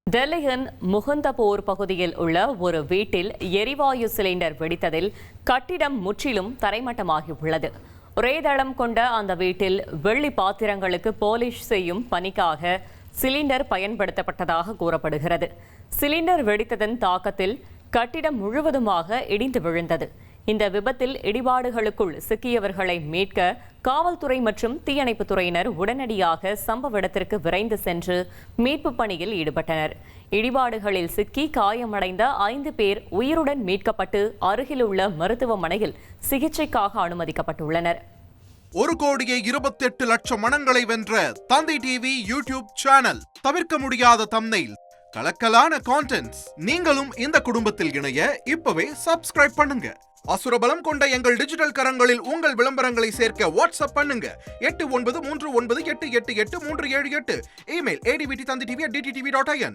டெல்லியின் முகுந்தபூர் பகுதியில் உள்ள ஒரு வீட்டில் எரிவாயு சிலிண்டர் வெடித்ததில் கட்டிடம் முற்றிலும் தரைமட்டமாகியுள்ளது. ஒரே தளம் கொண்ட அந்த வீட்டில் வெள்ளி பாத்திரங்களுக்கு போலிஷ் செய்யும் பணிக்காக சிலிண்டர் பயன்படுத்தப்பட்டதாக கூறப்படுகிறது. சிலிண்டர் வெடித்ததன் தாக்கத்தில் கட்டிடம் முழுவதுமாக இடிந்து விழுந்தது. இந்த விபத்தில் இடிபாடுகளுக்குள் சிக்கியவர்களை மீட்க காவல்துறை மற்றும் தீயணைப்புத் துறையினர் உடனடியாக சம்பவ இடத்திற்கு விரைந்து சென்று மீட்பு பணியில் ஈடுபட்டனர். இடிபாடுகளில் சிக்கி காயமடைந்த 5 பேர் உயிருடன் மீட்கப்பட்டு அருகிலுள்ள மருத்துவமனையில் சிகிச்சைக்காக அனுமதிக்கப்பட்டுள்ளனர். 1,28,00,000 மனங்களை வென்ற தந்தி டிவி யூடியூப் சேனல். தவிர்க்க முடியாத தம்ப்நெயில், கலக்கலான கான்டென்ட்ஸ். நீங்களும் இந்த குடும்பத்தில் இணைய இப்பவே சப்ஸ்கிரைப் பண்ணுங்க. அசுரபலம் கொண்ட எங்கள் டிஜிட்டல் கரங்களில் உங்கள் விளம்பரங்களை சேர்க்க வாட்ஸ்அப் பண்ணுங்க. 893988883778. Email advtthanditv@dttv.in.